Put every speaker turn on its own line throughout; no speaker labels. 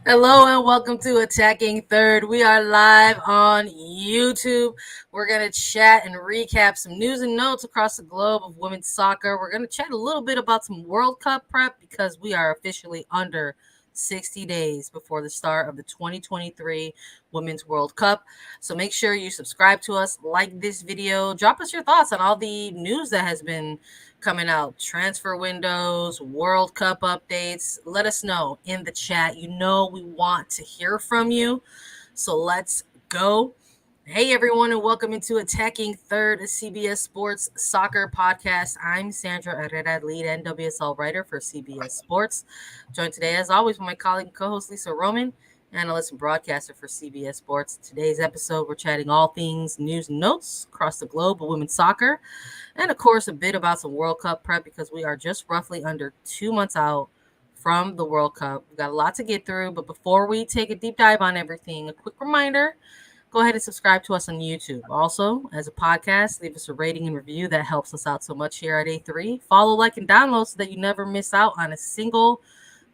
Hello and welcome to Attacking Third. We are live on YouTube. We're going to chat and recap some news and notes across the globe of women's soccer. We're going to chat a little bit about some World Cup prep because we are officially under 60 days before the start of the 2023 Women's World Cup. So make sure you subscribe to us, like this video, drop us your thoughts on all the news that has been coming out, transfer windows, World Cup updates. Let us know in the chat. You know we want to hear from you. So let's go. Hey everyone, and welcome into Attacking Third, a CBS Sports soccer podcast. I'm Sandra Herrera, lead NWSL writer for CBS Sports. Joined today, as always, by my colleague and co-host Lisa Roman, analyst and broadcaster for CBS Sports. Today's episode, we're chatting all things news and notes across the globe of women's soccer. And of course, a bit about some World Cup prep because we are just roughly under 2 months out from the World Cup. We've got a lot to get through, but before we take a deep dive on everything, a quick reminder, go ahead and subscribe to us on YouTube. Also, as a podcast, leave us a rating and review. That helps us out so much here at A3. Follow, like, and download so that you never miss out on a single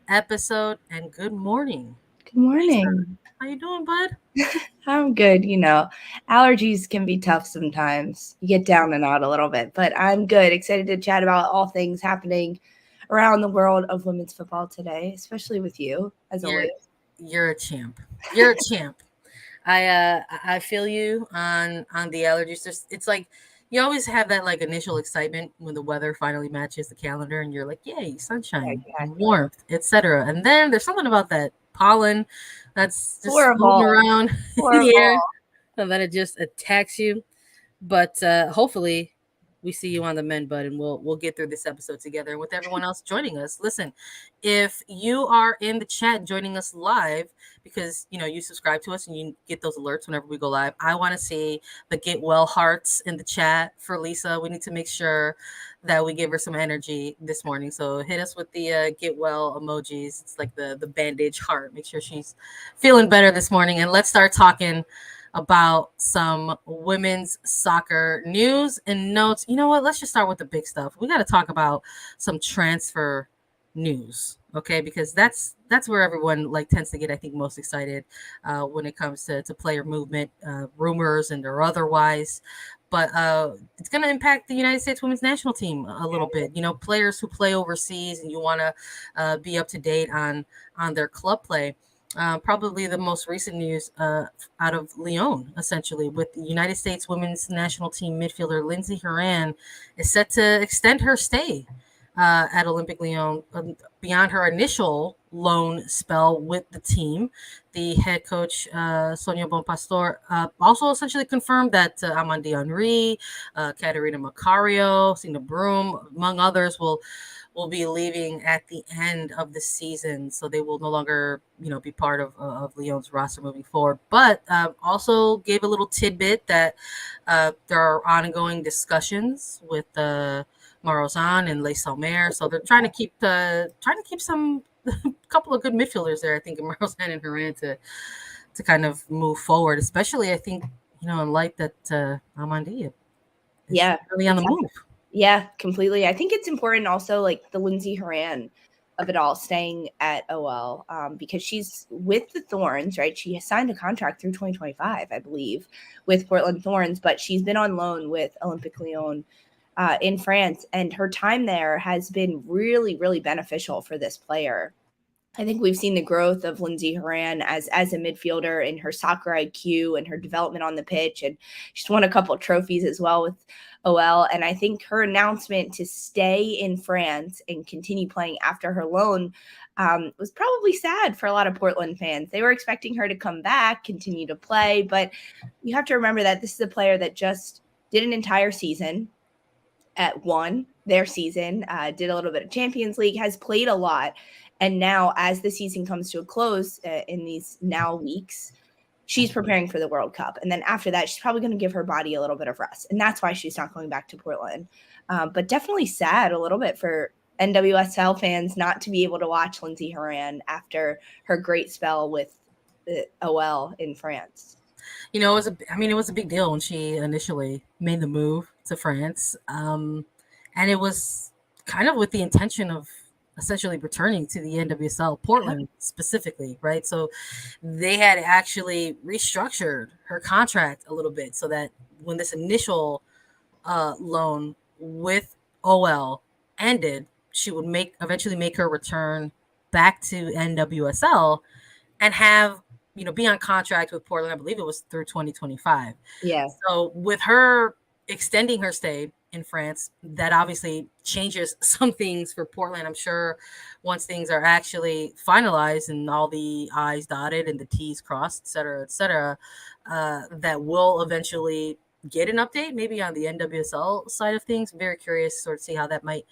episode. And good morning.
Good morning.
Lisa, how you doing, bud?
I'm good. Allergies can be tough sometimes. You get down and out a little bit, but I'm good. Excited to chat about all things happening around the world of women's football today, especially with you, as always.
You're a champ. You're a champ. I feel you on the allergies. It's like you always have that like initial excitement when the weather finally matches the calendar, and you're like, "Yay, sunshine, and warmth, etc." And then there's something about that pollen that's just moving around in the air, and then it just attacks you. But hopefully, we see you on the mend, bud, and we'll get through this episode together. And with everyone else joining us, listen, if you are in the chat joining us live because you subscribe to us and you get those alerts whenever we go live, I want to see the get well hearts in the chat for Lisa. We need to make sure that we give her some energy this morning. So hit us with the get well emojis. It's like the bandage heart. Make sure she's feeling better this morning. And let's start talking about some women's soccer news and notes. You know what? Let's just start with the big stuff. We got to talk about some transfer news, okay? Because that's where everyone like tends to get, I think, most excited when it comes to player movement, rumors and or otherwise. But it's going to impact the United States women's national team a little bit. Players who play overseas and you want to be up to date on their club play. Probably the most recent news out of Lyon, essentially, with the United States women's national team midfielder Lindsey Horan is set to extend her stay at Olympic Lyon beyond her initial loan spell with the team. The head coach, Sonia Bonpastor, also essentially confirmed that Amandine Henry, Catarina Macario, Sina Broom, among others, will be leaving at the end of the season, so they will no longer, be part of Lyon's roster moving forward. But also gave a little tidbit that there are ongoing discussions with Marozan and Les Salmer, so they're trying to keep some couple of good midfielders there. I think Marozan and Herrera to kind of move forward, especially I think in light that Amandi is really on the move.
Yeah, completely. I think it's important also, like the Lindsey Horan of it all, staying at OL because she's with the Thorns, right? She has signed a contract through 2025, I believe, with Portland Thorns, but she's been on loan with Olympique Lyon in France, and her time there has been really, really beneficial for this player. I think we've seen the growth of Lindsey Horan as a midfielder in her soccer IQ and her development on the pitch. And she's won a couple of trophies as well with OL. And I think her announcement to stay in France and continue playing after her loan was probably sad for a lot of Portland fans. They were expecting her to come back, continue to play. But you have to remember that this is a player that just did an entire season at their season, did a little bit of Champions League, has played a lot. And now as the season comes to a close in these now weeks, she's preparing for the World Cup. And then after that, she's probably going to give her body a little bit of rest. And that's why she's not going back to Portland. But definitely sad a little bit for NWSL fans not to be able to watch Lindsey Horan after her great spell with OL in France.
It was a big deal when she initially made the move to France. And it was kind of with the intention of essentially returning to the NWSL, Portland specifically, right? So they had actually restructured her contract a little bit so that when this initial loan with OL ended, she would eventually make her return back to NWSL and have, be on contract with Portland. I believe it was through 2025.
Yeah.
So with her extending her stay in France, that obviously changes some things for Portland. I'm sure once things are actually finalized and all the I's dotted and the T's crossed, et cetera, that will eventually get an update maybe on the NWSL side of things. I'm very curious to sort of see how that might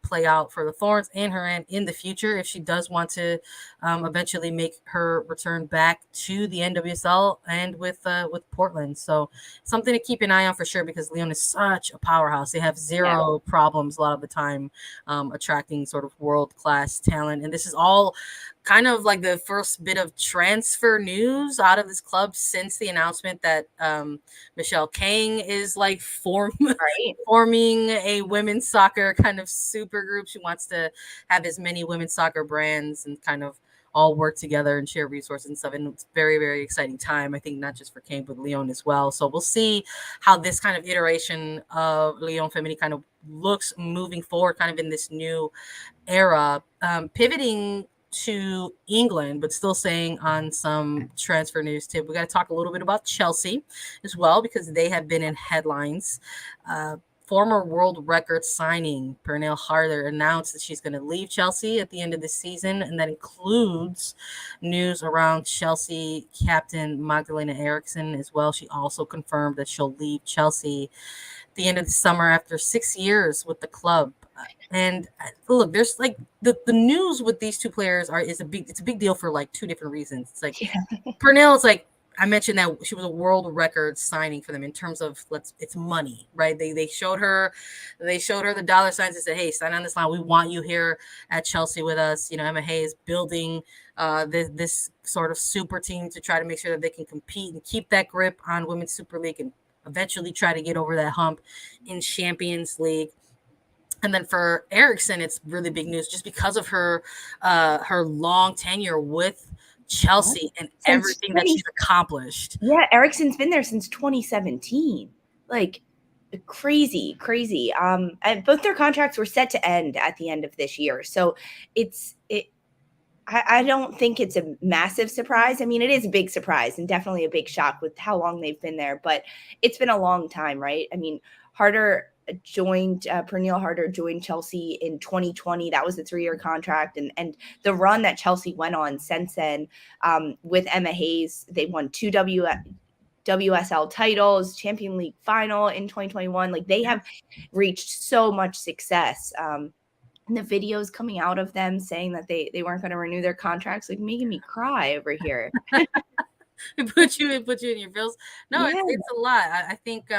play out for the Thorns and Herrera in the future if she does want to eventually make her return back to the NWSL and with Portland. So something to keep an eye on for sure, because Lyon is such a powerhouse. They have zero problems a lot of the time attracting sort of world-class talent. And this is all kind of like the first bit of transfer news out of this club since the announcement that Michelle Kang is like forming a women's soccer kind of super group. She wants to have as many women's soccer brands and kind of all work together and share resources and stuff. And it's very, very exciting time, I think, not just for Kang, but Lyon as well. So we'll see how this kind of iteration of Lyon Femini kind of looks moving forward, kind of in this new era, pivoting to England, but still staying on some transfer news tip. We got to talk a little bit about Chelsea as well, because they have been in headlines. Former world record signing Pernille Harder announced that she's going to leave Chelsea at the end of the season, and that includes news around Chelsea captain Magdalena Eriksson as well. She also confirmed that she'll leave Chelsea at the end of the summer after 6 years with the club. And look, there's like the news with these two players it's a big deal for like two different reasons. It's like Pernille, it's like I mentioned that she was a world record signing for them in terms of it's money, right? They showed her the dollar signs and said, hey, sign on this line. We want you here at Chelsea with us. Emma Hayes is building this sort of super team to try to make sure that they can compete and keep that grip on Women's Super League and eventually try to get over that hump in Champions League. And then for Eriksson, it's really big news just because of her long tenure with Chelsea and everything that she's accomplished.
Yeah, Eriksson's been there since 2017. Like crazy. And both their contracts were set to end at the end of this year. So I don't think it's a massive surprise. I mean, it is a big surprise and definitely a big shock with how long they've been there, but it's been a long time, right? I mean, Pernille Harder joined Chelsea in 2020. That was a 3-year contract. And the run that Chelsea went on since then with Emma Hayes, they won 2 WSL titles, Champions League final in 2021. Like they have reached so much success. And the videos coming out of them saying that they weren't going to renew their contracts, like making me cry over here.
It put you in your feels. No, yeah. It's a lot. I think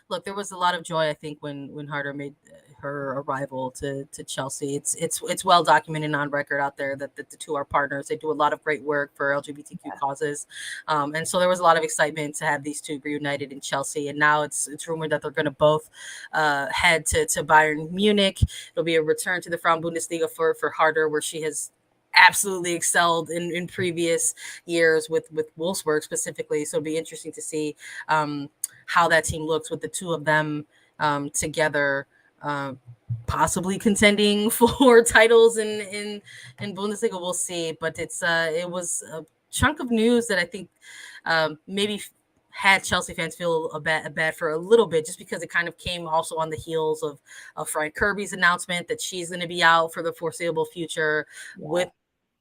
look, there was a lot of joy, I think, when Harder made her arrival to Chelsea. It's well documented on record out there that the two are partners. They do a lot of great work for LGBTQ causes. And so there was a lot of excitement to have these two reunited in Chelsea. And now it's rumored that they're going to both head to Bayern Munich. It'll be a return to the Frauen Bundesliga for Harder, where she has absolutely excelled in previous years with Wolfsburg specifically. So it'd be interesting to see how that team looks with the two of them together, possibly contending for titles in Bundesliga. We'll see, but it was a chunk of news that I think maybe had Chelsea fans feel bad for a little bit, just because it kind of came also on the heels of Frank Kirby's announcement that she's going to be out for the foreseeable future with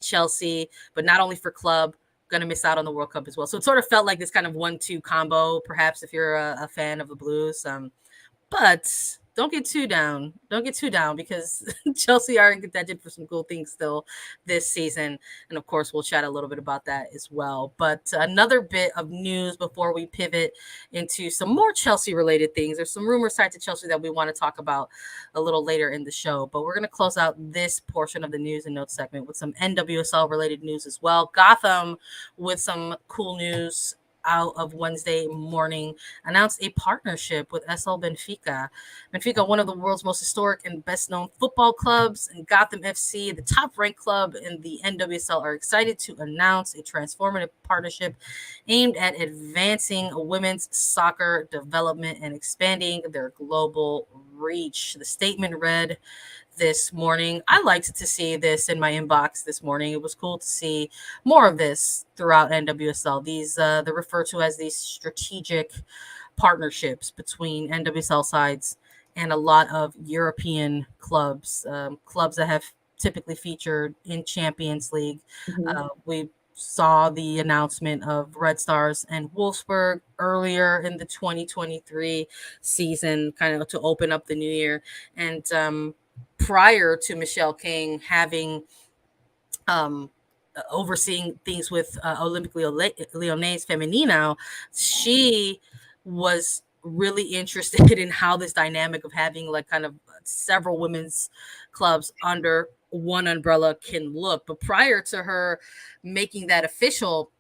Chelsea, but not only for club, going to miss out on the World Cup as well. So it sort of felt like this kind of 1-2 combo, perhaps, if you're a fan of the Blues. But don't get too down. Don't get too down, because Chelsea are in contention for some cool things still this season. And of course, we'll chat a little bit about that as well. But another bit of news before we pivot into some more Chelsea related things. There's some rumors tied to Chelsea that we want to talk about a little later in the show. But we're going to close out this portion of the news and notes segment with some NWSL related news as well. Gotham with some cool news out of Wednesday morning, announced a partnership with SL Benfica. Benfica, one of the world's most historic and best-known football clubs, and Gotham FC, the top-ranked club in the NWSL, are excited to announce a transformative partnership aimed at advancing women's soccer development and expanding their global reach. The statement read this morning. I liked to see this in my inbox this morning. It was cool to see more of this throughout NWSL. These they're referred to as these strategic partnerships between NWSL sides and a lot of European clubs, clubs that have typically featured in Champions League. We saw the announcement of Red Stars and Wolfsburg earlier in the 2023 season, kind of to open up the new year. And prior to Michelle King having overseeing things with Olympique Lyonnais Femenino, she was really interested in how this dynamic of having like kind of several women's clubs under one umbrella can look. But prior to her making that official,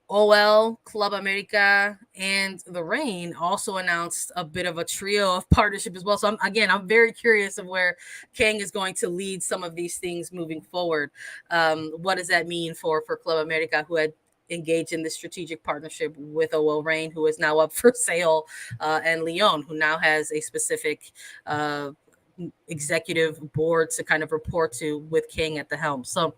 OL, Club America, and the Reign also announced a bit of a trio of partnership as well. So I'm very curious of where King is going to lead some of these things moving forward. What does that mean for Club America, who had engaged in this strategic partnership with OL Reign, who is now up for sale, and Lyon, who now has a specific executive board to kind of report to with King at the helm. So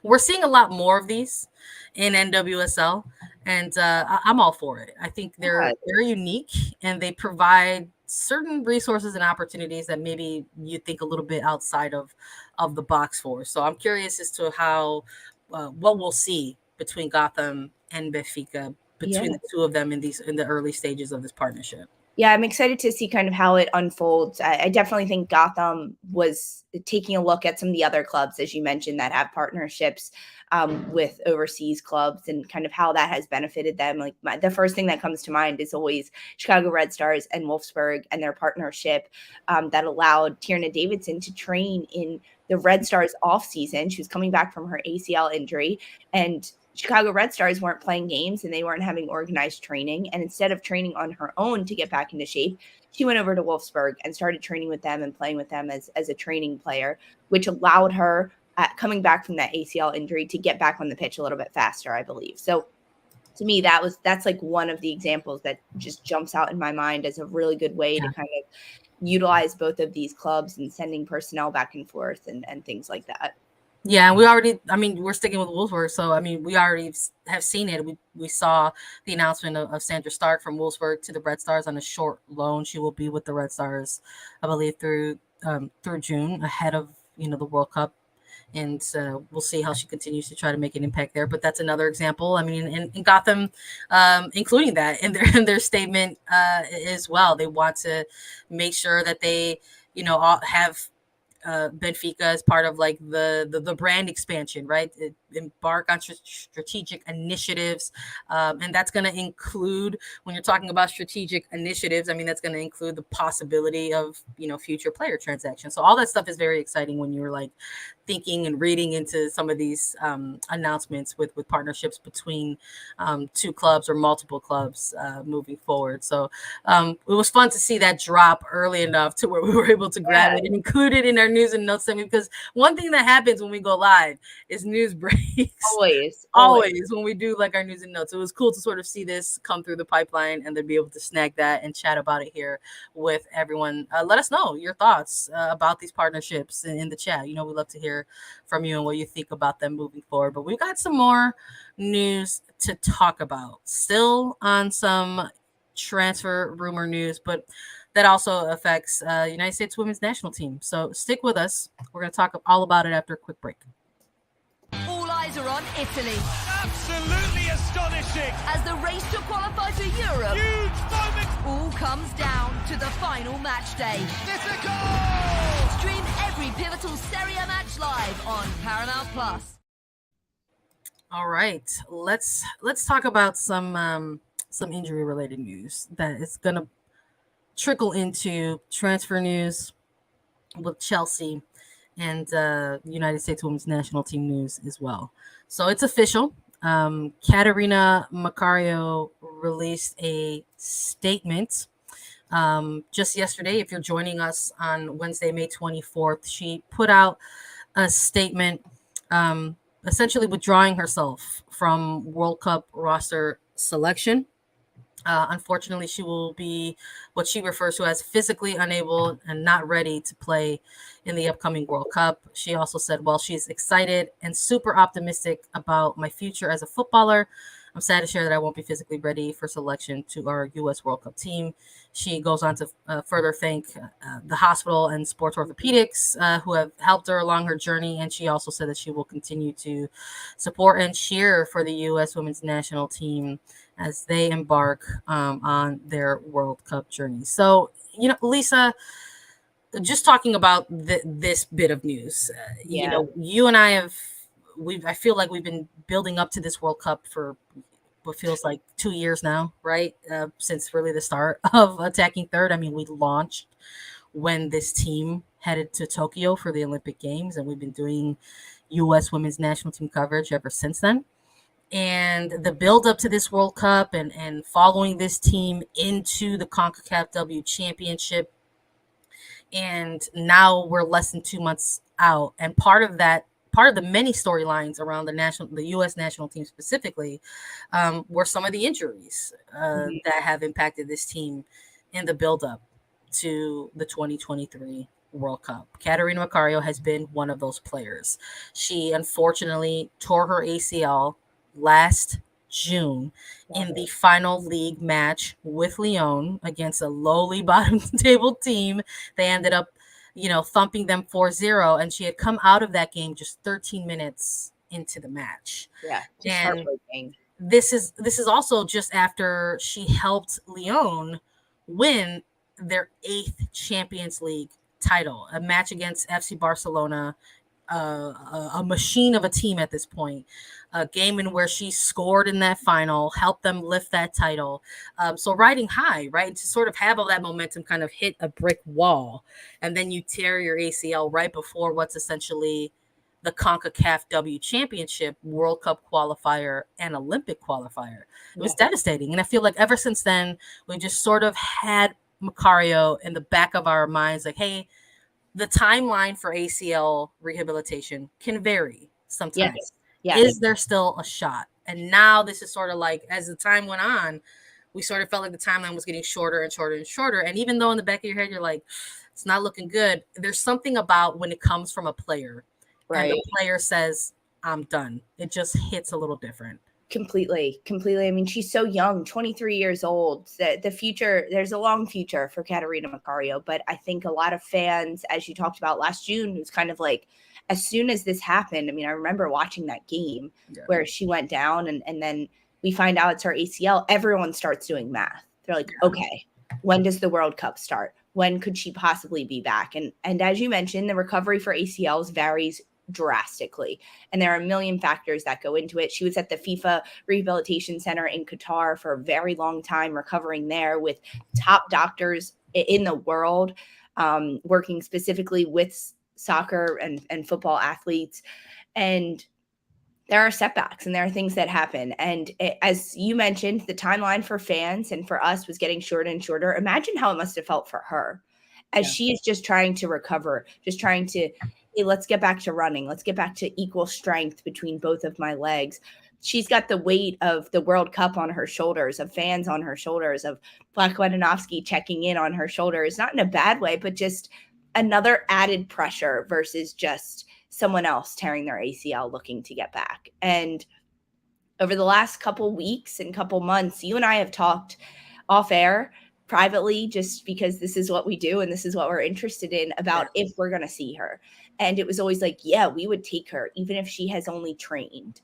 we're seeing a lot more of these in NWSL, and I'm all for it. I think they're unique, and they provide certain resources and opportunities that maybe you think a little bit outside of the box for. So I'm curious as to how what we'll see between Gotham and Benfica, between the two of them in the early stages of this partnership.
Yeah, I'm excited to see kind of how it unfolds. I definitely think Gotham was taking a look at some of the other clubs, as you mentioned, that have partnerships with overseas clubs and kind of how that has benefited them. Like the first thing that comes to mind is always Chicago Red Stars and Wolfsburg and their partnership that allowed Tierna Davidson to train in the Red Stars off season. She was coming back from her ACL injury, and Chicago Red Stars weren't playing games and they weren't having organized training. And instead of training on her own to get back into shape, she went over to Wolfsburg and started training with them and playing with them as a training player, which allowed her coming back from that ACL injury to get back on the pitch a little bit faster, I believe. So to me, that's like one of the examples that just jumps out in my mind as a really good way to kind of utilize both of these clubs and sending personnel back and forth and things like that.
Yeah, we're sticking with Wolfsburg. So, we already have seen it. We saw the announcement of Sandra Stark from Wolfsburg to the Red Stars on a short loan. She will be with the Red Stars, I believe, through June, ahead of, the World Cup. And we'll see how she continues to try to make an impact there. But that's another example. In Gotham, including that in their statement as well. They want to make sure that they, all have Benfica as part of like the brand expansion, right? Embark on strategic initiatives, and that's going to include, when you're talking about strategic initiatives, that's going to include the possibility of future player transactions. So all that stuff is very exciting when you're like thinking and reading into some of these announcements with partnerships between two clubs or multiple clubs moving forward. So it was fun to see that drop early enough to where we were able to grab it and include it in our news and notes segment, because one thing that happens when we go live is news breaks. Always when we do like our news and notes. It was cool to sort of see this come through the pipeline and then be able to snag that and chat about it here with everyone. Let us know your thoughts about these partnerships in the chat. We love to hear from you and what you think about them moving forward. But we've got some more news to talk about, still on some transfer rumor news, but that also affects United States women's national team. So stick with us. We're going to talk all about it after a quick break.
All eyes are on Italy.
Absolutely astonishing.
As the race to qualify for Europe.
Huge moment.
All comes down to the final match day.
It's a goal.
Stream every pivotal Serie A match live on Paramount Plus.
All right, let's talk about some injury related news that is going to trickle into transfer news with Chelsea and United States women's national team news as well. So it's official. Catarina Macario released a statement just yesterday. If you're joining us on Wednesday, May 24th, she put out a statement essentially withdrawing herself from World Cup roster selection. Unfortunately, she will be what she refers to as physically unable and not ready to play in the upcoming World Cup. She also said, "Well, she's excited and super optimistic about my future as a footballer. I'm sad to share that I won't be physically ready for selection to our U.S. World Cup team." She goes on to further thank the hospital and sports orthopedics who have helped her along her journey. And she also said that she will continue to support and cheer for the U.S. women's national team as they embark on their World Cup journey. So, Lisa, just talking about this bit of news, you and I I feel like we've been building up to this World Cup for what feels like 2 years now, right? Since really the start of Attacking Third. I mean, we launched when this team headed to Tokyo for the Olympic Games, and we've been doing U.S. women's national team coverage ever since then. And the build up to this World Cup and following this team into the CONCACAF W Championship. And now we're less than 2 months out. And part of the many storylines around the U.S. national team specifically, were some of the injuries that have impacted this team in the buildup to the 2023 World Cup. Catarina Macario has been one of those players. She unfortunately tore her ACL last June in the final league match with Lyon against a lowly bottom table team. They ended up thumping them 4-0, and she had come out of that game just 13 minutes into the match.
Yeah, just
and
heartbreaking.
This is also just after she helped Lyon win their 8th Champions League title, a match against FC Barcelona, a machine of a team at this point, a game in where she scored in that final, helped them lift that title. So riding high, right? To sort of have all that momentum kind of hit a brick wall, and then you tear your ACL right before what's essentially the CONCACAF W Championship, World Cup qualifier, and Olympic qualifier. It was devastating. And I feel like ever since then, we just sort of had Macario in the back of our minds, like, hey, the timeline for ACL rehabilitation can vary sometimes.
Yes.
Is there still a shot? And now this is sort of like, as the time went on, we sort of felt like the timeline was getting shorter and shorter and shorter. And even though in the back of your head, you're like, it's not looking good, there's something about when it comes from a player, right, and the player says, I'm done. It just hits a little different.
Completely. I mean, she's so young, 23 years old. The future, there's a long future for Catarina Macario, but I think a lot of fans, as you talked about last June, was kind of like, as soon as this happened, I mean, I remember watching that game where she went down and then we find out it's her ACL. Everyone starts doing math. They're like, okay, when does the World Cup start? When could she possibly be back? And as you mentioned, the recovery for ACLs varies drastically, and there are a million factors that go into it. She was at the FIFA Rehabilitation Center in Qatar for a very long time, recovering there with top doctors in the world, working specifically with soccer and football athletes. And there are setbacks and there are things that happen. And as you mentioned, the timeline for fans and for us was getting shorter and shorter. Imagine how it must have felt for her as she is just trying to recover, just trying to, hey, let's get back to running. Let's get back to equal strength between both of my legs. She's got the weight of the World Cup on her shoulders, of fans on her shoulders, of Black Wadanovsky checking in on her shoulders, not in a bad way, but just another added pressure versus just someone else tearing their ACL looking to get back. And over the last couple weeks and couple months, you and I have talked off air privately, just because this is what we do and this is what we're interested in, about if we're going to see her. And it was always like, yeah, we would take her, even if she has only trained,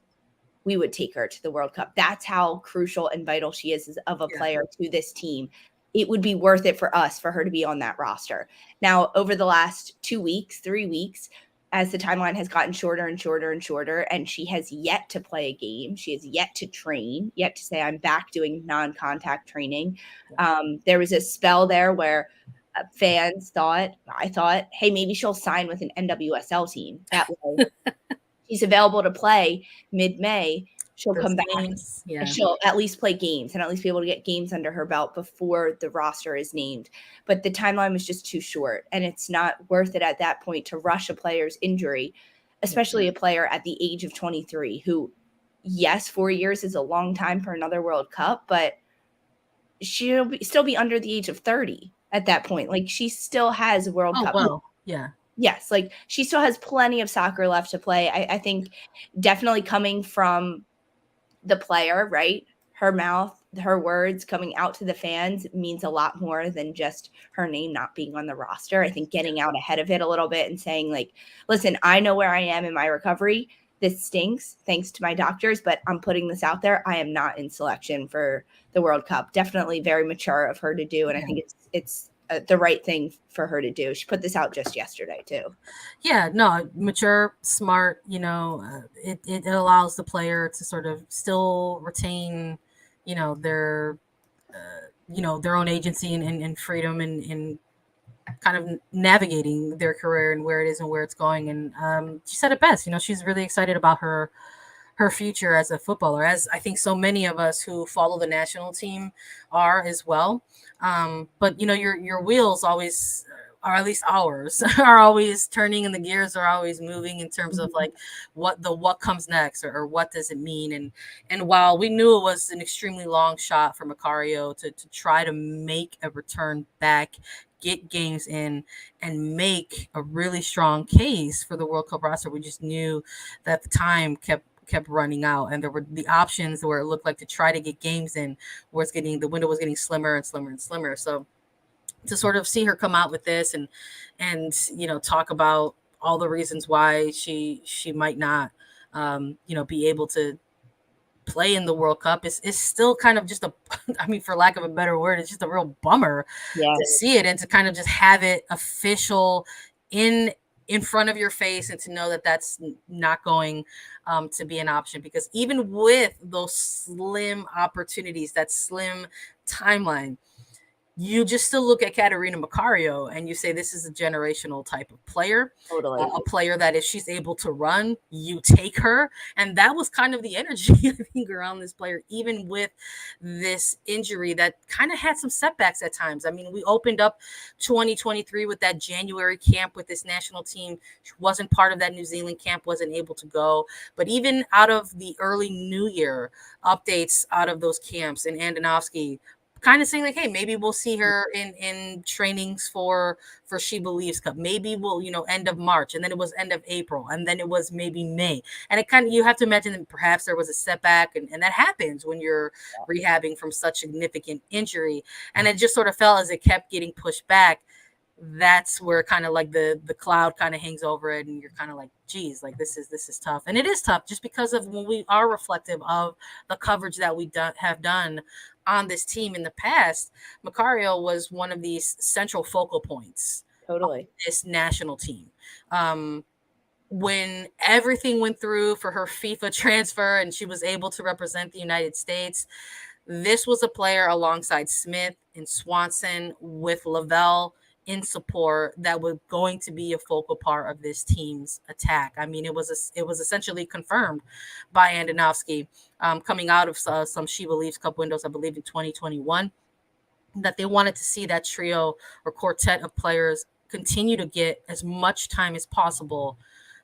we would take her to the World Cup. That's how crucial and vital she is of a player to this team. It would be worth it for us, for her to be on that roster. Now, over the last 2 weeks, 3 weeks, as the timeline has gotten shorter and shorter and shorter, and she has yet to play a game, she has yet to train, yet to say, I'm back doing non-contact training. There was a spell there where fans thought, hey, maybe she'll sign with an NWSL team. That way she's available to play mid-May. she'll
Those
come back.
games, yeah.
And she'll at least play games and at least be able to get games under her belt before the roster is named. But the timeline was just too short, and it's not worth it at that point to rush a player's injury, especially a player at the age of 23 who, yes, 4 years is a long time for another World Cup, but she'll still be under the age of 30 at that point. Like, she still has a World Cup.
Well, yeah.
Yes, like she still has plenty of soccer left to play. I think definitely coming from the player, right? Her mouth, her words coming out to the fans means a lot more than just her name not being on the roster. I think getting out ahead of it a little bit and saying, like, listen, I know where I am in my recovery. This stinks, thanks to my doctors, but I'm putting this out there. I am not in selection for the World Cup. Definitely very mature of her to do. And I think it's the right thing for her to do. She put this out just yesterday too.
Yeah, no, mature, smart, it allows the player to sort of still retain, their own agency and freedom and kind of navigating their career and where it is and where it's going. And she said it best, she's really excited about her future as a footballer, as I think so many of us who follow the national team are as well. But your wheels always, or at least ours, are always turning and the gears are always moving in terms of like what comes next or what does it mean. And while we knew it was an extremely long shot for Macario to try to make a return back, get games in, and make a really strong case for the World Cup roster, we just knew that the time kept running out, and there were the options where it looked like to try to get games in the window was getting slimmer and slimmer and slimmer. So to sort of see her come out with this and talk about all the reasons why she might not be able to play in the World Cup is still kind of just for lack of a better word, it's just a real bummer to see it and to kind of just have it official in front of your face, and to know that that's not going to be an option, because even with those slim opportunities, that slim timeline, you just still look at Catarina Macario and you say, this is a generational type of player,
Totally.
A player that if she's able to run, you take her. And that was kind of the energy, I think, around this player, even with this injury that kind of had some setbacks at times. I mean, we opened up 2023 with that January camp with this national team. She wasn't part of that New Zealand camp, wasn't able to go. But even out of the early New Year updates out of those camps, and Andonovski kind of saying like, hey, maybe we'll see her in trainings for She Believes Cup. Maybe we'll, end of March, and then it was end of April, and then it was maybe May. And it kind of, you have to imagine that perhaps there was a setback, and that happens when you're rehabbing from such significant injury. And it just sort of felt as it kept getting pushed back. That's where kind of like the cloud kind of hangs over it, and you're kind of like, geez, like this is tough. And it is tough just because of when we are reflective of the coverage that we have done on this team in the past. Macario was one of these central focal points of this national team. When everything went through for her FIFA transfer and she was able to represent the United States, this was a player alongside Smith and Swanson with Lavelle in support that was going to be a focal part of this team's attack. I mean, it was essentially confirmed by Andonovski coming out of some She Believes Cup windows, I believe in 2021, that they wanted to see that trio or quartet of players continue to get as much time as possible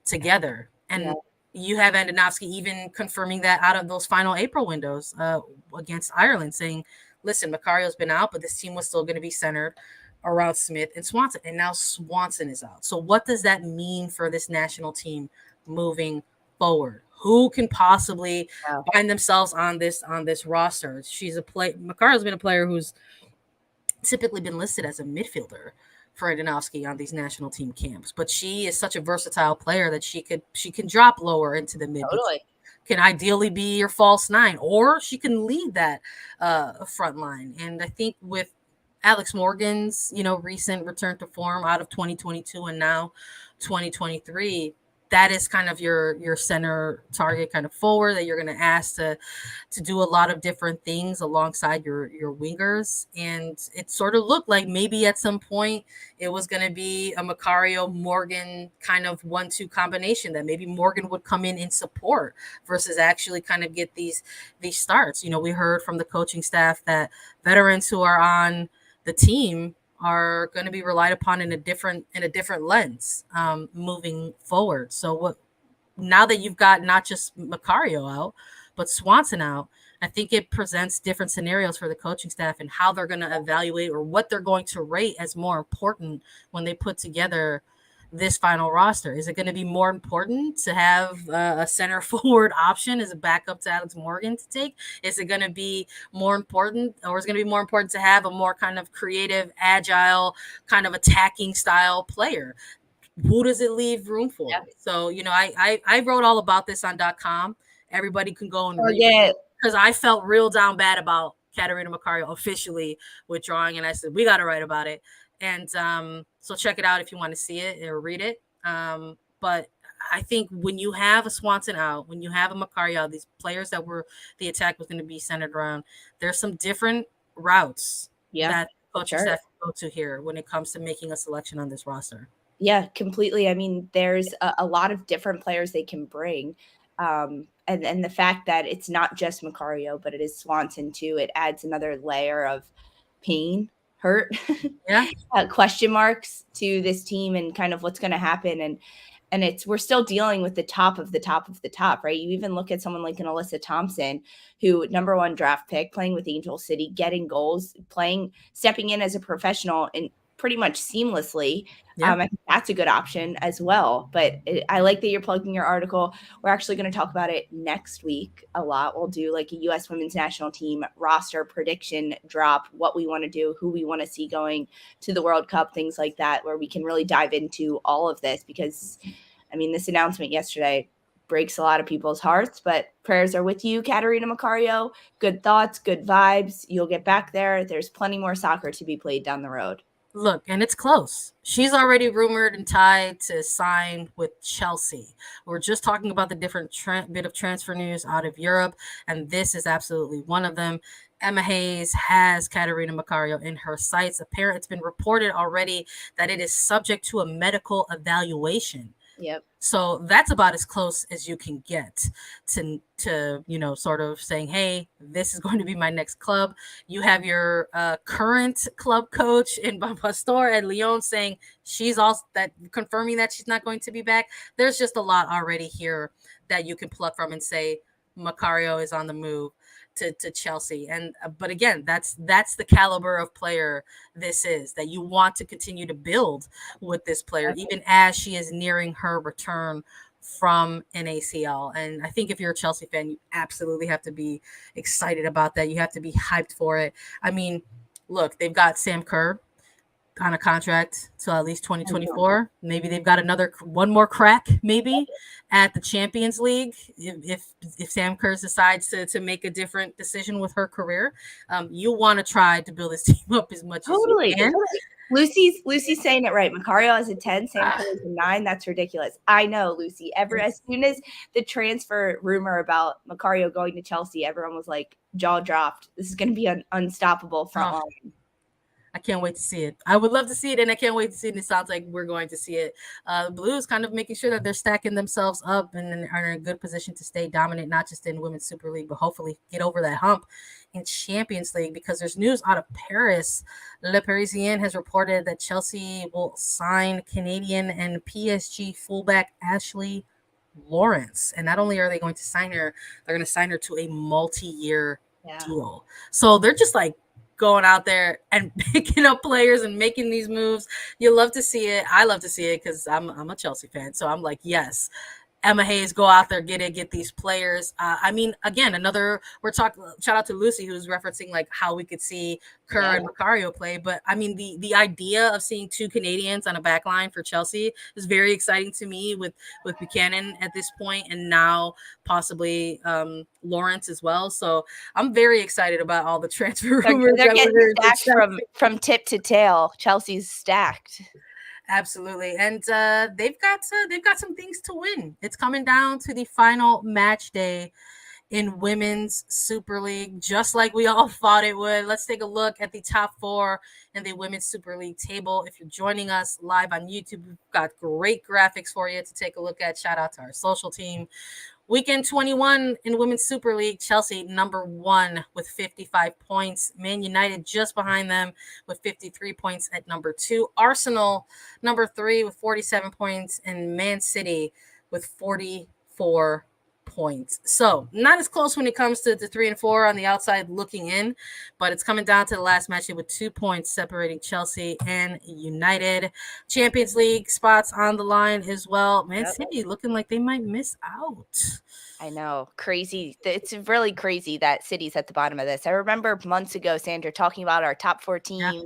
together. And you have Andonovski even confirming that out of those final April windows against Ireland, saying, listen, Macario's been out, but this team was still going to be centered around Smith and Swanson, and now Swanson is out. So what does that mean for this national team moving forward? Who can possibly find themselves on this roster? Macario's been a player who's typically been listed as a midfielder for Andonovski on these national team camps, but she is such a versatile player that she can drop lower into the mid.
Totally.
Can ideally be your false nine, or she can lead that front line. And I think with Alex Morgan's, recent return to form out of 2022 and now 2023, that is kind of your center target kind of forward that you're going to ask to do a lot of different things alongside your wingers. And it sort of looked like maybe at some point it was going to be a Macario Morgan kind of 1-2 combination, that maybe Morgan would come in support versus actually kind of get these starts. You know, we heard from the coaching staff that veterans who are on the team are going to be relied upon in a different lens moving forward. So what, now that you've got not just Macario out, but Swanson out, I think it presents different scenarios for the coaching staff and how they're going to evaluate or what they're going to rate as more important when they put together this final roster. Is it going to be more important to have a center forward option as a backup to Alex Morgan to take? Is it going to be more important, or is it going to be more important to have a more kind of creative, agile, kind of attacking style player? Who does it leave room for? Yeah. So, you know, I wrote all about this on .com. Everybody can go and read it, because I felt real down bad about Catarina Macario officially withdrawing, and I said, we got to write about it. And so check it out if you want to see it or read it. But I think when you have a Swanson out, when you have a Macario out, these players that were the attack was going to be centered around, there's some different routes that coaching staff go to here when it comes to making a selection on this roster.
Yeah, completely. I mean, there's a lot of different players they can bring. And the fact that it's not just Macario, but it is Swanson too, it adds another layer of pain, hurt, question marks to this team and kind of what's going to happen. And we're still dealing with the top of the top of the top, right? You even look at someone like an Alyssa Thompson, who #1 draft pick, playing with Angel City, getting goals, stepping in as a professional and pretty much seamlessly. I think that's a good option as well. But I like that you're plugging your article. We're actually going to talk about it next week a lot. We'll do like a U.S. women's national team roster prediction drop, what we want to do, who we want to see going to the World Cup, things like that, where we can really dive into all of this. Because, I mean, this announcement yesterday breaks a lot of people's hearts, but prayers are with you, Catarina Macario. Good thoughts, good vibes. You'll get back there. There's plenty more soccer to be played down the road.
Look, and it's close. She's already rumored and tied to sign with Chelsea. We're just talking about the different bit of transfer news out of Europe, and this is absolutely one of them. Emma Hayes has Catarina Macario in her sights. Apparently, it's been reported already that it is subject to a medical evaluation.
Yep.
So that's about as close as you can get to you know, sort of saying, hey, this is going to be my next club. You have your current club coach in Pastor at Lyon saying she's also confirming that she's not going to be back. There's just a lot already here that you can pluck from and say Macario is on the move to Chelsea. And but again, that's the caliber of player this is, that you want to continue to build with this player, even as she is nearing her return from an ACL. And I think if you're a Chelsea fan, you absolutely have to be excited about that. You have to be hyped for it. I mean, look, they've got Sam Kerr on a contract till at least 2024. Maybe they've got one more crack maybe at the Champions League if Sam Kerr decides to make a different decision with her career. You want to try to build this team up as much as you can.
Lucy's saying it right. Macario is a 10, Sam Kerr is a 9. That's ridiculous. I know, Lucy. As soon as the transfer rumor about Macario going to Chelsea, everyone was like, jaw dropped. This is going to be an unstoppable front line.
I can't wait to see it. I would love to see it, and I can't wait to see it. And it sounds like we're going to see it. The Blues kind of making sure that they're stacking themselves up and are in a good position to stay dominant, not just in Women's Super League, but hopefully get over that hump in Champions League, because there's news out of Paris. Le Parisien has reported that Chelsea will sign Canadian and PSG fullback Ashley Lawrence. And not only are they going to sign her, they're going to sign her to a multi-year deal. So they're just like going out there and picking up players and making these moves. You love to see it. I love to see it because I'm a Chelsea fan. So I'm like, yes, Emma Hayes, go out there, get these players. I mean, again, shout out to Lucy, who's referencing like how we could see Kerr and Macario play. But I mean, the idea of seeing 2 Canadians on a back line for Chelsea is very exciting to me with Buchanan at this point, and now possibly Lawrence as well. So I'm very excited about all the transfer rumors.
They're getting stacked from tip to tail. Chelsea's stacked.
Absolutely, and they've got some things to win. It's coming down to the final match day in Women's Super League, just like we all thought it would. Let's take a look at the top four in the Women's Super League table. If you're joining us live on YouTube, we've got great graphics for you to take a look at. Shout out to our social team. Weekend 21 in Women's Super League, Chelsea number 1 with 55 points. Man United just behind them with 53 points at number 2. Arsenal number 3 with 47 points. And Man City with 44 points. So not as close when it comes to the 3 and 4 on the outside looking in, but it's coming down to the last match with 2 points separating Chelsea and United. Champions League spots on the line as well. Man City looking like they might miss out.
I know. Crazy. It's really crazy that City's at the bottom of this. I remember months ago, Sandra, talking about our top 4 teams,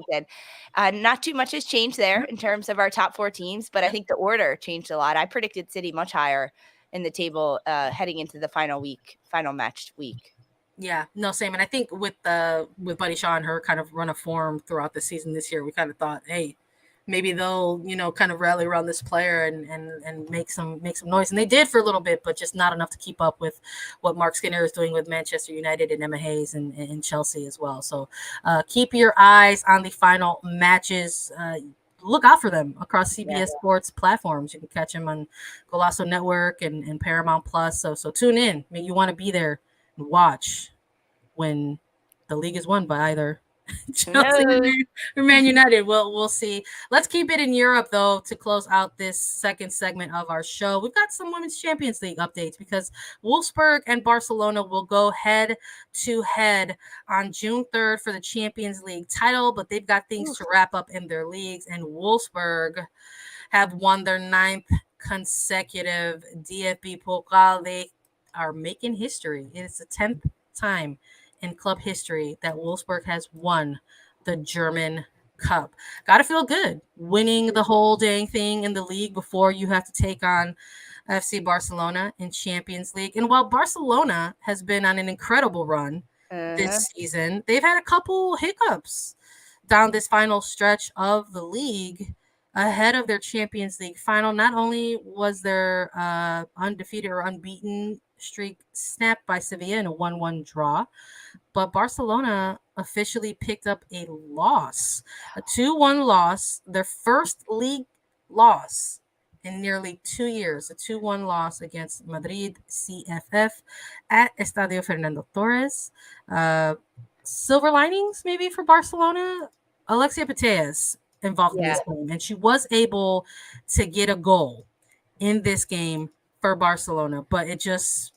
and not too much has changed there in terms of our top 4 teams, but I think the order changed a lot. I predicted City much higher in the table heading into the final match week.
Yeah, no, same. And I think with Buddy Shaw and her kind of run of form throughout the season this year, we kind of thought, hey, maybe they'll, kind of rally around this player and make some noise. And they did for a little bit, but just not enough to keep up with what Mark Skinner is doing with Manchester United and Emma Hayes and Chelsea as well. So keep your eyes on the final matches. Look out for them across CBS Sports platforms. You can catch them on Golasso Network and Paramount Plus. So tune in. I mean, you want to be there and watch when the league is won by either Chelsea or Man United. We'll see. Let's keep it in Europe, though, to close out this second segment of our show. We've got some Women's Champions League updates because Wolfsburg and Barcelona will go head-to-head on June 3rd for the Champions League title, but they've got things to wrap up in their leagues, and Wolfsburg have won their 9th consecutive DFB Pokal. They are making history. It is the 10th time in club history that Wolfsburg has won the German Cup. Gotta feel good winning the whole dang thing in the league before you have to take on FC Barcelona in Champions League. And while Barcelona has been on an incredible run this season, they've had a couple hiccups down this final stretch of the league ahead of their Champions League final. Not only was their undefeated or unbeaten streak snapped by Sevilla in a 1-1 draw, but Barcelona officially picked up a loss, a 2-1 loss, their first league loss in nearly 2 years, a 2-1 loss against Madrid CFF at Estadio Fernando Torres. Silver linings maybe for Barcelona. Alexia Putellas involved in this game, and she was able to get a goal in this game for Barcelona, but it just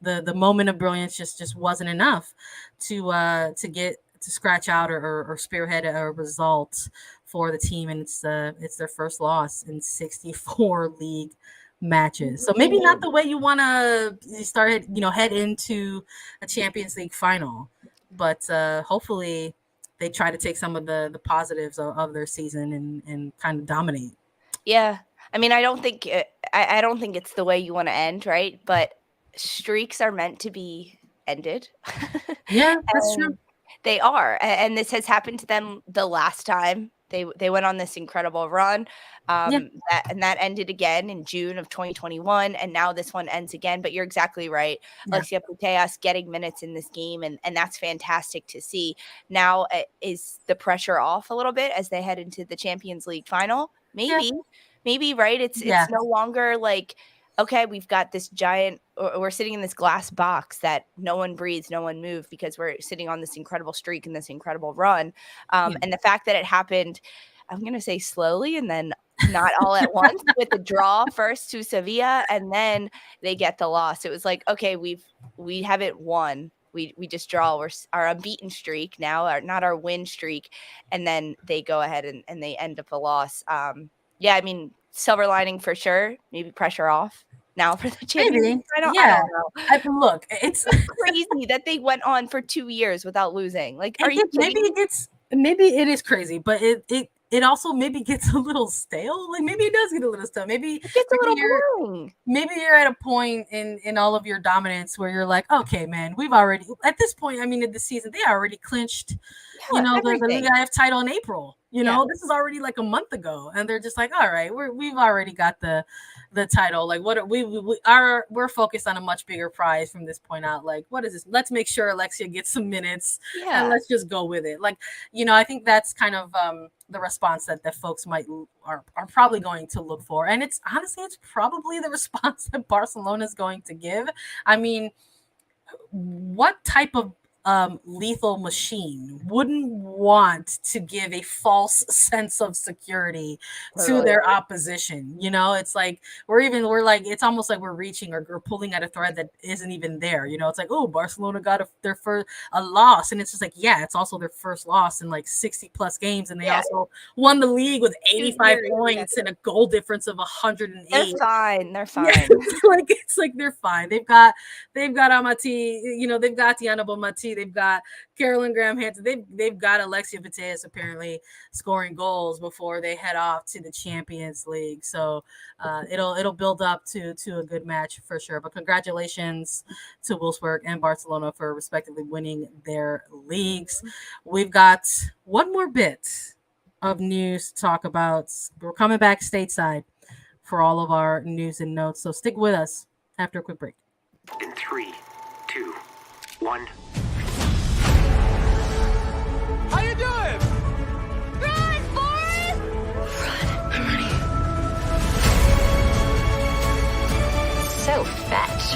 the moment of brilliance just wasn't enough to scratch out or spearhead a result for the team, and it's their first loss in 64 league matches. So maybe not the way you want to head into a Champions League final, but hopefully they try to take some of the positives of their season and kind of dominate.
Yeah. I mean, I don't think it's the way you want to end, right? But streaks are meant to be ended.
Yeah, that's true.
They are, and this has happened to them the last time they went on this incredible run. That ended again in June of 2021, and now this one ends again. But you're exactly right. Alexia Putellas getting minutes in this game, and that's fantastic to see. Now is the pressure off a little bit as they head into the Champions League final? Maybe, right? It's no longer like, okay, we've got this giant, or we're sitting in this glass box that no one breathes, no one moves, because we're sitting on this incredible streak and this incredible run. And the fact that it happened, I'm going to say slowly and then not all at once, with the draw first to Sevilla and then they get the loss. It was like, okay, we haven't won. We just draw our unbeaten streak now, not our win streak. And then they go ahead and they end up a loss. I mean, silver lining for sure. Maybe pressure off now for the Champions. I don't know.
Look, it's
crazy that they went on for 2 years without losing. Like, are you kidding?
Maybe it is crazy, but it it also maybe gets a little stale. Like maybe it does get a little stale. Maybe
It gets a little boring.
Maybe you're at a point in all of your dominance where you're like, okay, man, we've already at this point. I mean, in the season, they already clinched, the League IF title in April. This is already like a month ago, and they're just like, all right, we've already got the title. Like, what we're focused on a much bigger prize from this point out. Like, what is this? Let's make sure Alexia gets some minutes, and let's just go with it. Like, I think that's kind of the response that folks are probably going to look for, and it's probably the response that Barcelona is going to give. I mean, what type of lethal machine wouldn't want to give a false sense of security to their opposition? It's like it's almost like we're reaching or pulling at a thread that isn't even there. It's like, oh, Barcelona got their first loss, and it's just like, yeah, it's also their first loss in like 60 plus games, and they also won the league with 85 points and a goal difference of 108.
They're fine.
Yeah, it's like they're fine. They've got Amati, they've got Diana Bonmati, they've got Carolyn Graham Hansen, they've got Alexia Putellas apparently scoring goals before they head off to the Champions League. So it'll build up to a good match for sure. But congratulations to Wolfsburg and Barcelona for respectively winning their leagues. We've got one more bit of news to talk about. We're coming back stateside for all of our news and notes. So stick with us after a quick break.
In 3, 2, 1.
How you doing?
Run, Forrest!
So fetch.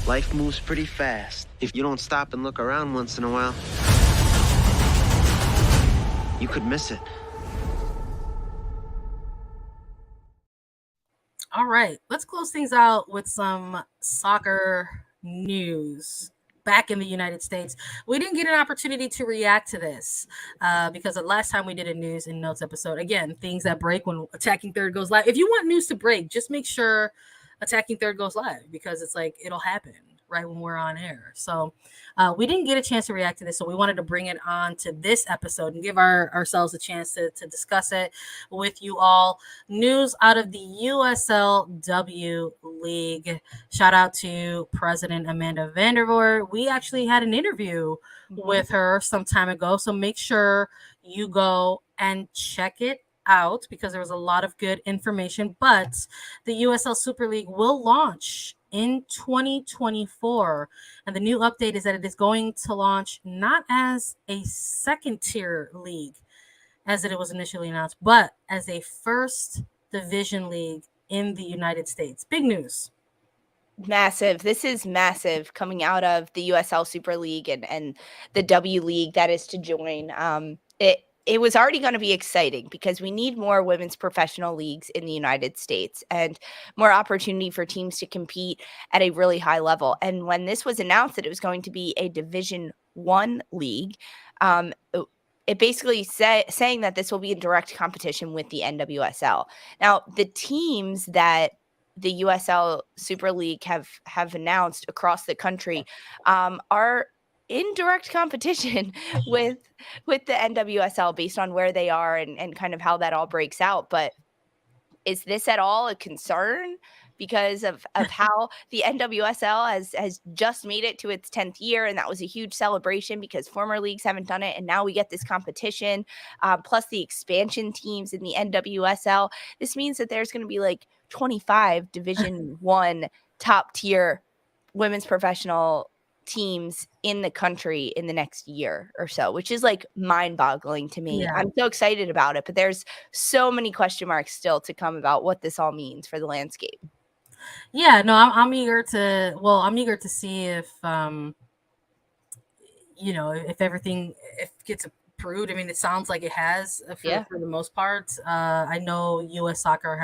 Life moves pretty fast. If you don't stop and look around once in a while, you could miss it.
All right, let's close things out with some soccer news. Back in the United States, we didn't get an opportunity to react to this because the last time we did a news and notes episode, again, things that break when Attacking Third goes live. If you want news to break, just make sure Attacking Third goes live, because it's like it'll happen right when we're on air. So we didn't get a chance to react to this, so we wanted to bring it on to this episode and give ourselves a chance to discuss it with you all. News out of the USLW League. Shout out to President Amanda Vandervoort. We actually had an interview with her some time ago, so make sure you go and check it out because there was a lot of good information. But the USL Super League will launch in 2024, and the new update is that it is going to launch not as a second tier league as it was initially announced, but as a first division league in the United States. Big news.
Massive. This is massive coming out of the USL Super League and the W League that is to join. It was already going to be exciting because we need more women's professional leagues in the United States and more opportunity for teams to compete at a really high level. And when this was announced that it was going to be a Division I league, it basically saying that this will be in direct competition with the NWSL. Now, the teams that the USL Super League have announced across the country are in direct competition with the NWSL based on where they are and kind of how that all breaks out. But is this at all a concern because of how the NWSL has just made it to its 10th year? And that was a huge celebration because former leagues haven't done it. And now we get this competition, plus the expansion teams in the NWSL. This means that there's going to be like 25 Division I top tier women's professional teams in the country in the next year or so, which is like mind-boggling to me. Yeah. I'm so excited about it, but there's so many question marks still to come about what this all means for the landscape.
Yeah, no, I'm eager to see if if everything gets approved. I mean, it sounds like it has for the most part. I know US Soccer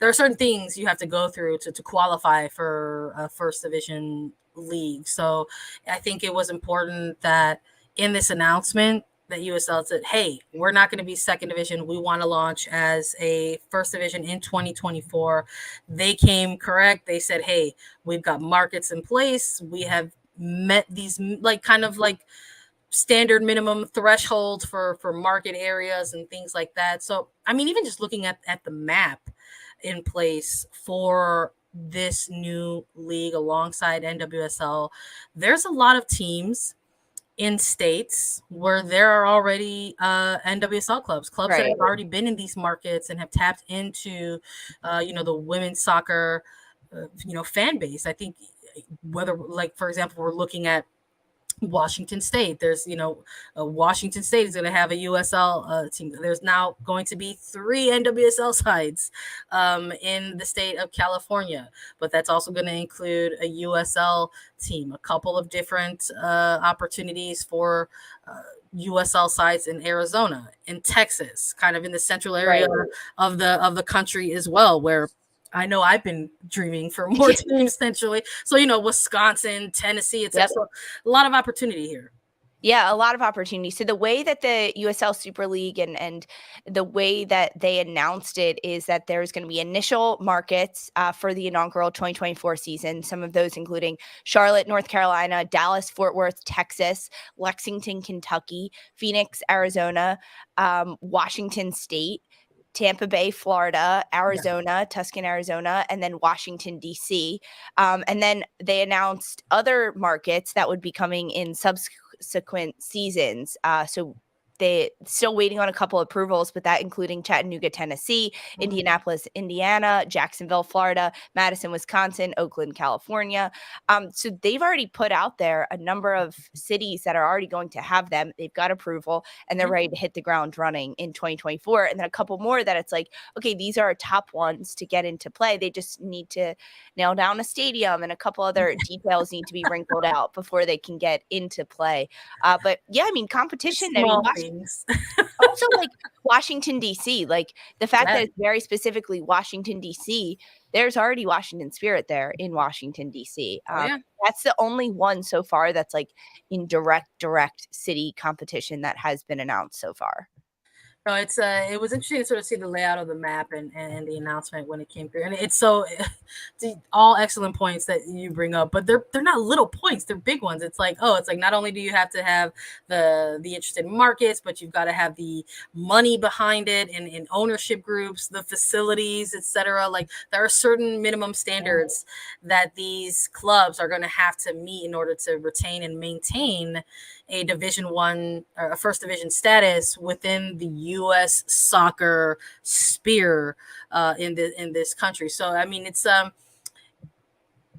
there are certain things you have to go through to qualify for a first division league. So I think it was important that in this announcement that USL said, hey, we're not going to be second division. We want to launch as a first division in 2024. They came correct. They said, hey, we've got markets in place. We have met these like kind of like standard minimum thresholds for market areas and things like that. So I mean, even just looking at the map in place for this new league alongside NWSL, there's a lot of teams in states where there are already NWSL clubs that have already been in these markets and have tapped into the women's soccer fan base. I think whether, like, for example, we're looking at Washington State. There's, Washington State is going to have a USL team. There's now going to be 3 NWSL sides in the state of California, but that's also going to include a USL team, a couple of different opportunities for USL sites in Arizona, in Texas, kind of in the central area of the country as well, where I know I've been dreaming for more teams centrally. So, Wisconsin, Tennessee, etc. So a lot of opportunity here.
Yeah, a lot of opportunity. So the way that the USL Super League and the way that they announced it is that there's going to be initial markets for the inaugural 2024 season. Some of those including Charlotte, North Carolina, Dallas, Fort Worth, Texas, Lexington, Kentucky, Phoenix, Arizona, Washington State, Tampa Bay, Florida, Arizona, Tucson, Arizona, and then Washington, D.C. And then they announced other markets that would be coming in subsequent seasons. So they still waiting on a couple of approvals, but that including Chattanooga, Tennessee, Indianapolis, Indiana, Jacksonville, Florida, Madison, Wisconsin, Oakland, California. So they've already put out there a number of cities that are already going to have them. They've got approval and they're ready to hit the ground running in 2024. And then a couple more that it's like, okay, these are our top ones to get into play. They just need to nail down a stadium and a couple other details need to be wrinkled out before they can get into play. But yeah, I mean, competition. Also, like Washington, D.C., like the fact that it's very specifically Washington, D.C., there's already Washington Spirit there in Washington, D.C. That's the only one so far that's like in direct city competition that has been announced so far.
No, it was interesting to sort of see the layout of the map and the announcement when it came through, and it's all excellent points that you bring up, but they're not little points; they're big ones. It's like not only do you have to have the interested markets, but you've got to have the money behind it, and in ownership groups, the facilities, etc. Like there are certain minimum standards that these clubs are going to have to meet in order to retain and maintain a Division I or a First Division status within the U.S. soccer sphere in this country. So I mean, it's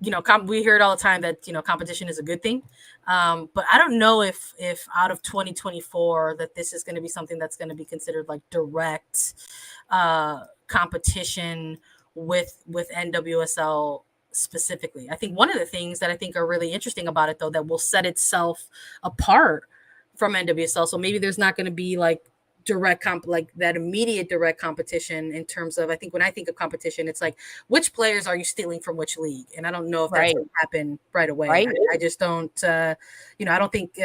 we hear it all the time that competition is a good thing, but I don't know if out of 2024 that this is going to be something that's going to be considered like direct competition with NWSL specifically. I think one of the things that I think are really interesting about it, though, that will set itself apart from NWSL. So maybe there's not going to be like direct like that immediate direct competition in terms of, I think when I think of competition, it's like which players are you stealing from which league? And I don't know if that's going to happen right away. I just don't, I don't think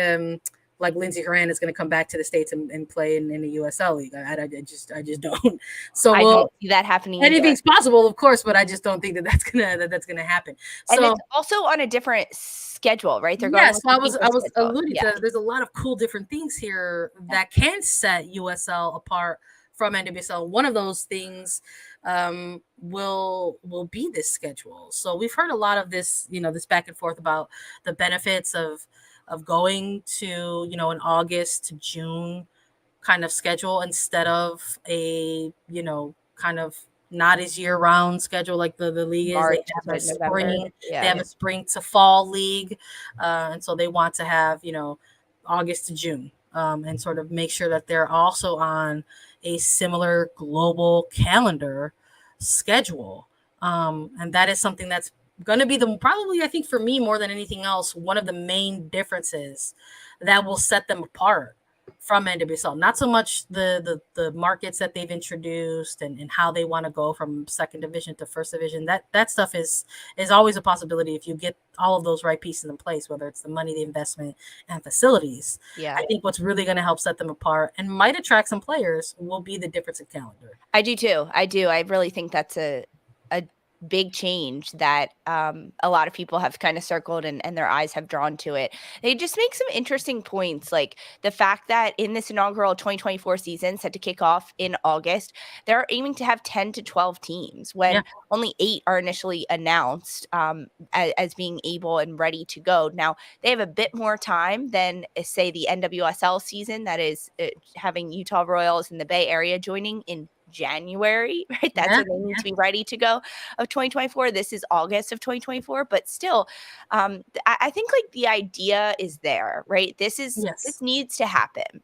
like Lindsey Horan is going to come back to the States and play in the USL league. I just don't. So
I don't see that happening.
Anything's possible, of course, but I just don't think that's gonna happen. So,
and it's also on a different schedule, right? They're going.
So I was alluding to. There's a lot of cool different things here that can set USL apart from NWSL. One of those things will be this schedule. So we've heard a lot of this, this back and forth about the benefits of going to, an August to June kind of schedule instead of a, kind of not as year-round schedule like the league is. They have a spring, they have a spring to fall league, and so they want to have, August to June, and sort of make sure that they're also on a similar global calendar schedule, and that is something that's going to be probably, I think for me more than anything else, one of the main differences that will set them apart from NWSL. Not so much the markets that they've introduced and how they want to go from second division to first division. That stuff is always a possibility if you get all of those right pieces in place, whether it's the money, the investment, and facilities.
Yeah.
I think what's really going to help set them apart and might attract some players will be the difference in calendar.
I do too. I really think that's a big change that a lot of people have kind of circled and their eyes have drawn to it. They just make some interesting points, like the fact that in this inaugural 2024 season set to kick off in August, they're aiming to have 10 to 12 teams when only 8 are initially announced as being able and ready to go. Now, they have a bit more time than, say, the NWSL season that is having Utah Royals in the Bay Area joining in January, right? That's when they need to be ready to go of 2024. This is August of 2024, but still, I think like the idea is there, right? This needs to happen.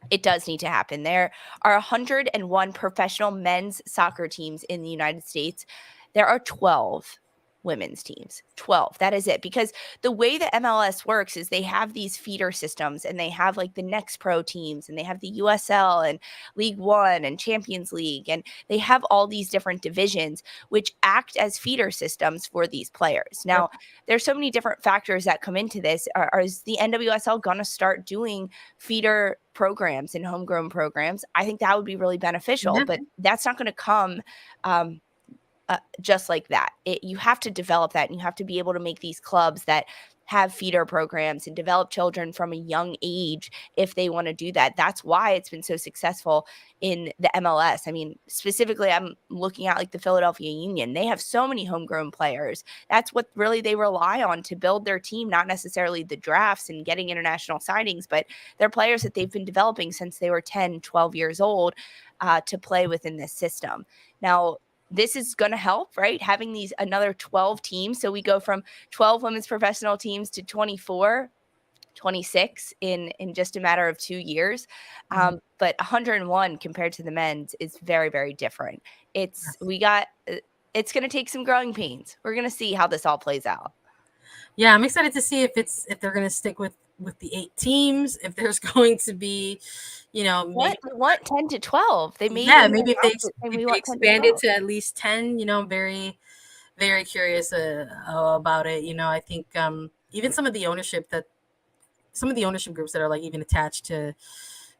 It does need to happen. There are 101 professional men's soccer teams in the United States. There are 12 women's teams. 12. That is it. Because the way the MLS works is they have these feeder systems, and they have like the Next Pro teams, and they have the USL and League One and Champions League, and they have all these different divisions which act as feeder systems for these players. Now, there's so many different factors that come into this. Is the NWSL going to start doing feeder programs and homegrown programs? I think that would be really beneficial, but that's not going to come just like that. You have to develop that, and you have to be able to make these clubs that have feeder programs and develop children from a young age if they want to do that. That's why it's been so successful in the MLS. I mean, specifically, I'm looking at like the Philadelphia Union. They have so many homegrown players. That's what really they rely on to build their team, not necessarily the drafts and getting international signings, but they're players that they've been developing since they were 10, 12 years old to play within this system. Now, this is going to help, right? Having these another 12 teams. So we go from 12 women's professional teams to 24, 26 in just a matter of 2 years. But 101 compared to the men's is very, very different. It's going to take some growing pains. We're going to see how this all plays out.
Yeah, I'm excited to see if they're going to stick with the 8 teams, if there's going to be, maybe
we want 10 to 12. They maybe
if they expand it to at least 10. I'm very, very curious about it. I think even some of the ownership groups that are like even attached to,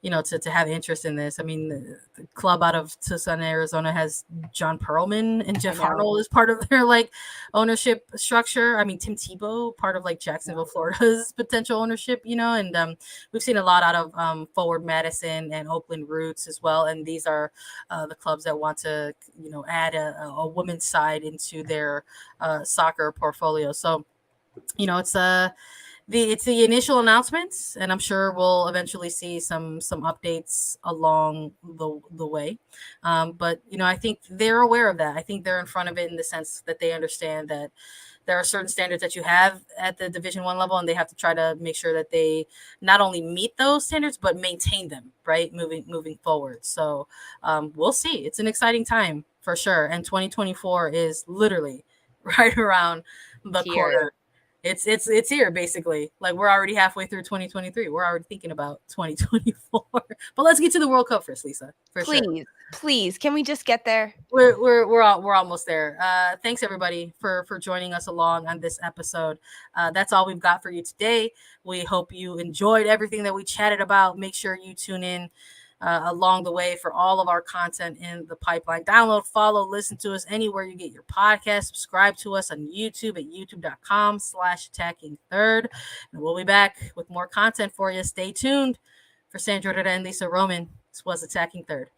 to have interest in this. I mean, the club out of Tucson, Arizona has John Perlman and Jeff Arnold as part of their like ownership structure. I mean, Tim Tebow, part of like Jacksonville, Florida's potential ownership, and we've seen a lot out of Forward Madison and Oakland Roots as well. And these are the clubs that want to, add a women's side into their soccer portfolio. So, it's the initial announcements, and I'm sure we'll eventually see some updates along the way. But I think they're aware of that. I think they're in front of it in the sense that they understand that there are certain standards that you have at the Division I level, and they have to try to make sure that they not only meet those standards but maintain them, right, moving forward. So we'll see. It's an exciting time for sure, and 2024 is literally right around the corner. It's here basically. Like, we're already halfway through 2023. We're already thinking about 2024. But let's get to the World Cup first, Lisa.
Please, can we just get there?
We're almost there. Thanks everybody for joining us along on this episode. That's all we've got for you today. We hope you enjoyed everything that we chatted about. Make sure you tune in along the way for all of our content in the pipeline. Download, follow, listen to us anywhere you get your podcast. Subscribe to us on YouTube at youtube.com/attackingthird. And we'll be back with more content for you. Stay tuned. For Sandra and Lisa Roman, this was Attacking Third.